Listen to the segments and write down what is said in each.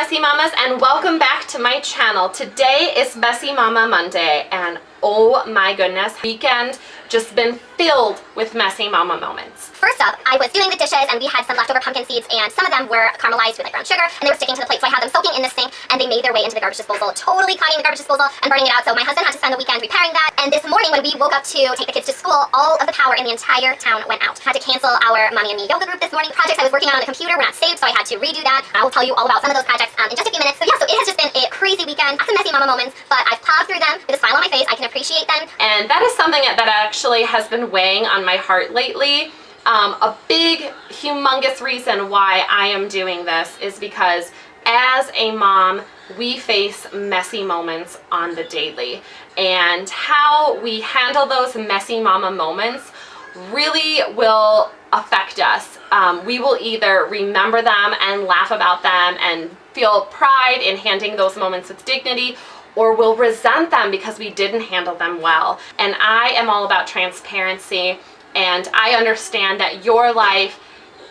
Messy Mamas, and welcome back to my channel. Today is Messy Mama Monday, and oh my goodness, weekend just been filled with Messy Mama moments. First up, I was doing the dishes and we had some leftover pumpkin seeds, and some of them were caramelized with brown sugar and they were sticking to the plate, so I had them soaking in the sink and they made their way into the garbage disposal, totally clogging the garbage disposal and burning it out. So my husband had to spend the weekend repairing that, and this morning when we woke up to take the kids to school, all of the power in the entire town went out. Had to cancel our Mommy and Me yoga group this morning. Projects I was working on the computer were not saved, so I had to redo that. I will tell you all about some of those projects in just a few minutes. So yeah, so it has just been a crazy weekend, lots of Messy Mama moments, but I've plowed through them with a smile on my face. I can appreciate them. And that is something that actually has been weighing on my heart lately. A big, humongous reason why I am doing this is because as a mom, we face messy moments on the daily. And how we handle those messy mama moments really will affect us. We will either remember them and laugh about them and feel pride in handling those moments with dignity, or we'll resent them because we didn't handle them well. And I am all about transparency, and I understand that your life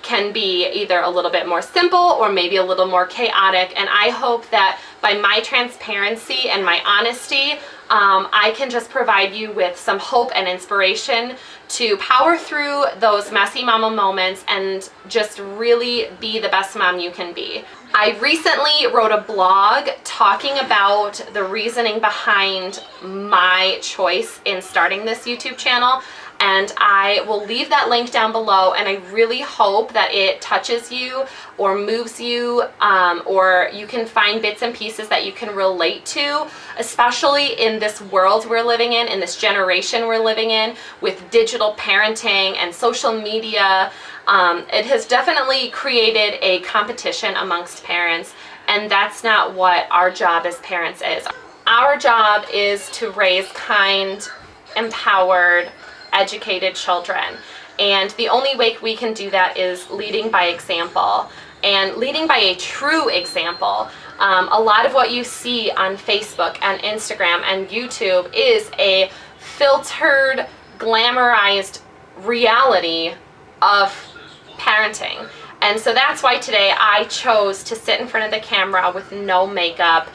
can be either a little bit more simple or maybe a little more chaotic, and I hope that by my transparency and my honesty, I can just provide you with some hope and inspiration to power through those messy mama moments and just really be the best mom you can be. I recently wrote a blog talking about the reasoning behind my choice in starting this YouTube channel, and I will leave that link down below, and I really hope that it touches you or moves you, or you can find bits and pieces that you can relate to, especially in this world we're living in this generation we're living in with digital parenting and social media. It has definitely created a competition amongst parents, and that's not what our job as parents is. Our job is to raise kind, empowered, educated children, and the only way we can do that is leading by example, and leading by a true example. A lot of what you see on Facebook and Instagram and YouTube is a filtered, glamorized reality of parenting. And so that's why today I chose to sit in front of the camera with no makeup,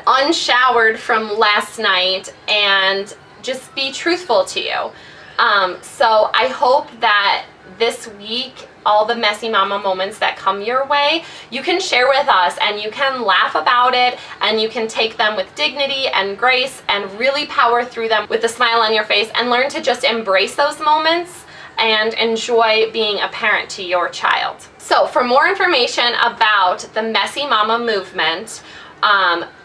unshowered from last night, and just be truthful to you. So I hope that this week, all the messy mama moments that come your way, you can share with us, and you can laugh about it, and you can take them with dignity and grace and really power through them with a smile on your face, and learn to just embrace those moments and enjoy being a parent to your child. So for more information about the Messy Mama movement,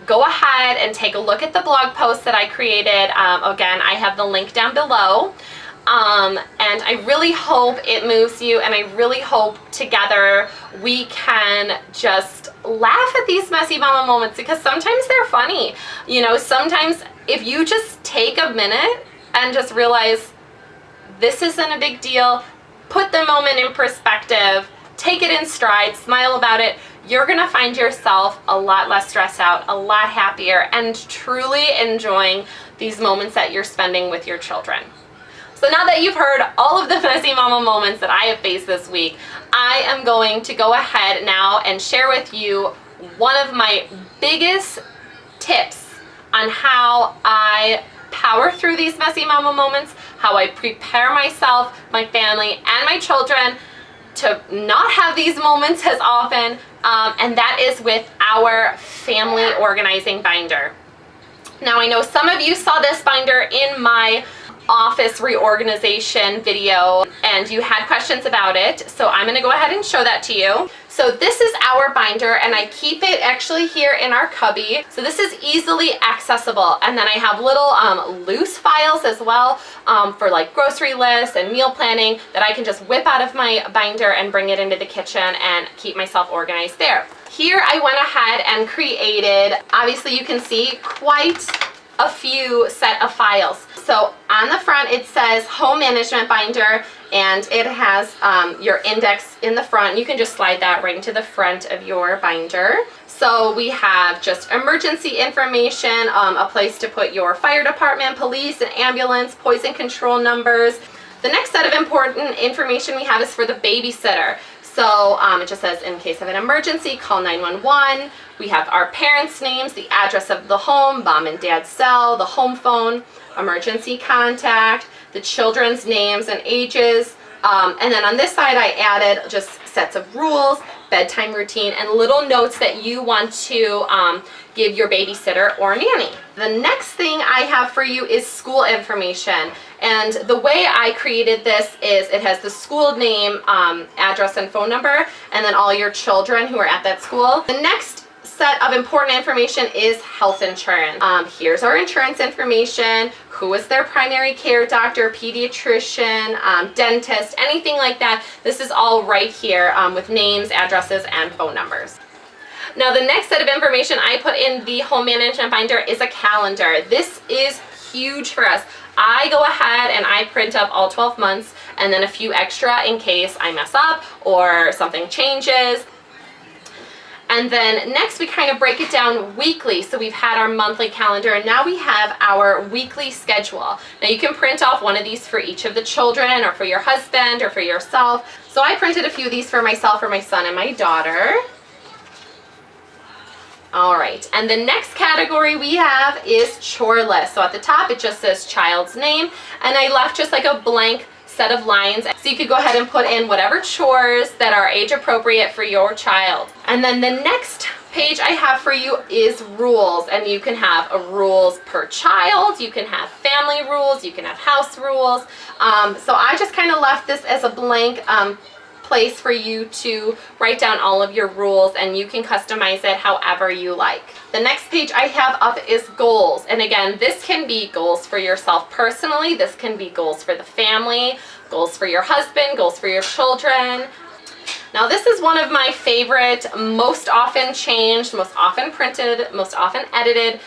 go ahead and take a look at the blog post that I created. Again, I have the link down below. And I really hope it moves you, and I really hope together we can just laugh at these messy mama moments, because sometimes they're funny. You know, sometimes if you just take a minute and just realize this isn't a big deal, put the moment in perspective, take it in stride, smile about it, you're gonna find yourself a lot less stressed out, a lot happier, and truly enjoying these moments that you're spending with your children. So now that you've heard all of the messy mama moments that I have faced this week, I am going to go ahead now and share with you one of my biggest tips on how I power through these messy mama moments, how I prepare myself, my family, and my children to not have these moments as often, and that is with our family organizing binder. Now, I know some of you saw this binder in my office reorganization video, and you had questions about it, so I'm going to go ahead and show that to you. So this is our binder, and I keep it actually here in our cubby, so this is easily accessible. And then I have little loose files as well, for like grocery lists and meal planning, that I can just whip out of my binder and bring it into the kitchen and keep myself organized there. Here I went ahead and created, obviously you can see, quite a few set of files. So on the front it says home management binder, and it has your index in the front. You can just slide that right into the front of your binder. So we have just emergency information, a place to put your fire department, police and ambulance, poison control numbers. The next set of important information we have is for the babysitter. So it just says, in case of an emergency, call 911. We have our parents' names, the address of the home, mom and dad's cell, the home phone, emergency contact, the children's names and ages. And then on this side, I added just sets of rules, bedtime routine, and little notes that you want to give your babysitter or nanny. The next thing I have for you is school information. And the way I created this is it has the school name, address, and phone number, and then all your children who are at that school. The next set of important information is health insurance. Here's our insurance information, who is their primary care doctor, pediatrician, dentist, anything like that. This is all right here with names, addresses, and phone numbers. Now the next set of information I put in the home management binder is a calendar. This is huge for us. I go ahead and I print up all 12 months and then a few extra in case I mess up or something changes. And then next we kind of break it down weekly. So we've had our monthly calendar and now we have our weekly schedule. Now you can print off one of these for each of the children or for your husband or for yourself. So I printed a few of these for myself, for my son and my daughter. All right, and the next category we have is chore list. So at the top it just says child's name, and I left just like a blank set of lines. So you could go ahead and put in whatever chores that are age appropriate for your child. And then the next page I have for you is rules, and you can have rules per child, you can have family rules, you can have house rules. So I just kind of left this as a blank place for you to write down all of your rules, and you can customize it however you like. The next page I have up is goals, and again, this can be goals for yourself personally, this can be goals for the family, goals for your husband, goals for your children. Now this is one of my favorite, most often changed, most often printed, most often edited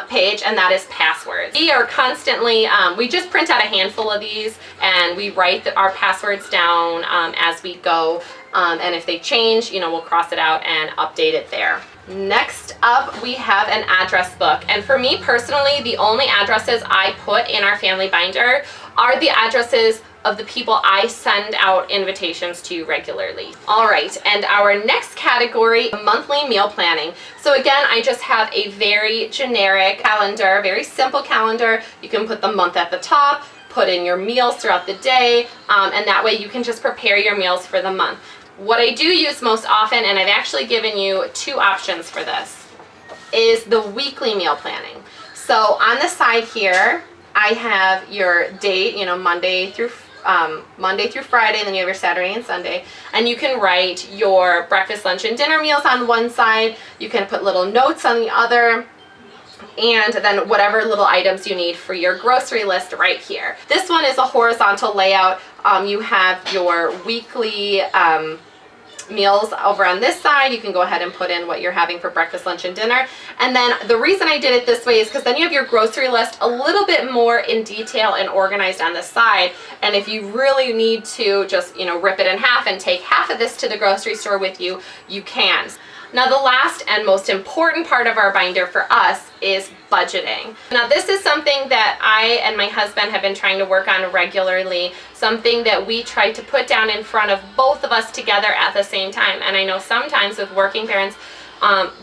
page, and that is passwords. We are constantly, we just print out a handful of these and we write our passwords down as we go, and if they change, you know, we'll cross it out and update it there. Next up, we have an address book, and for me personally, the only addresses I put in our family binder are the addresses of the people I send out invitations to regularly. All right, and our next category, monthly meal planning. So again, I just have a very generic calendar, very simple calendar. You can put the month at the top, put in your meals throughout the day, and that way you can just prepare your meals for the month. What I do use most often, and I've actually given you two options for this, is the weekly meal planning. So on the side here, I have your date, you know, Monday through Friday, and then you have your Saturday and Sunday, and you can write your breakfast, lunch, and dinner meals on one side. You can put little notes on the other, and then whatever little items you need for your grocery list right here. This one is a horizontal layout. You have your weekly meals over on this side. You can go ahead and put in what you're having for breakfast, lunch, and dinner. And then the reason I did it this way is because then you have your grocery list a little bit more in detail and organized on the side. And if you really need to just, you know, rip it in half and take half of this to the grocery store with you, you can. Now the last and most important part of our binder for us is budgeting. Now this is something that I and my husband have been trying to work on regularly, something that we try to put down in front of both of us together at the same time. And I know sometimes with working parents,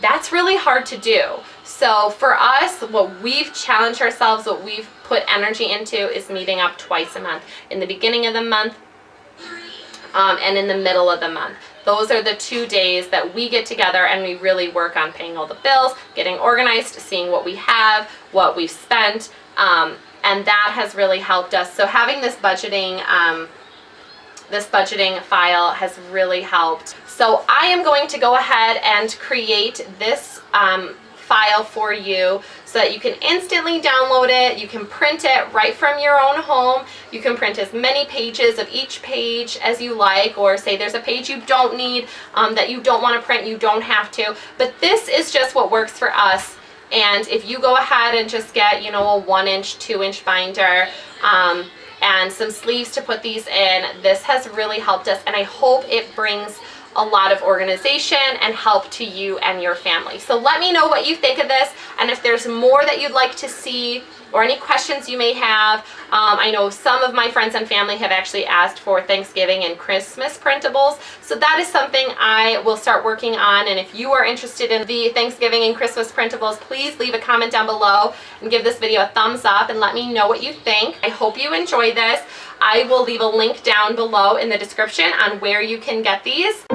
that's really hard to do. So for us, what we've challenged ourselves, what we've put energy into is meeting up twice a month, in the beginning of the month and in the middle of the month. Those are the 2 days that we get together and we really work on paying all the bills, getting organized, seeing what we have, what we've spent, and that has really helped us. So having this budgeting file has really helped. So I am going to go ahead and create this file for you so that you can instantly download it. You can print it right from your own home. You can print as many pages of each page as you like, or say there's a page you don't need, that you don't want to print, you don't have to. But this is just what works for us. And if you go ahead and just get, you know, a 1-inch, 2-inch binder, and some sleeves to put these in, this has really helped us, and I hope it brings a lot of organization and help to you and your family. So let me know what you think of this, and And if there's more that you'd like to see or any questions you may have, I know some of my friends and family have actually asked for Thanksgiving and Christmas printables, so that is something I will start working on. And if you are interested in the Thanksgiving and Christmas printables, please leave a comment down below and give this video a thumbs up and let me know what you think. I hope you enjoy this. I will leave a link down below in the description on where you can get these.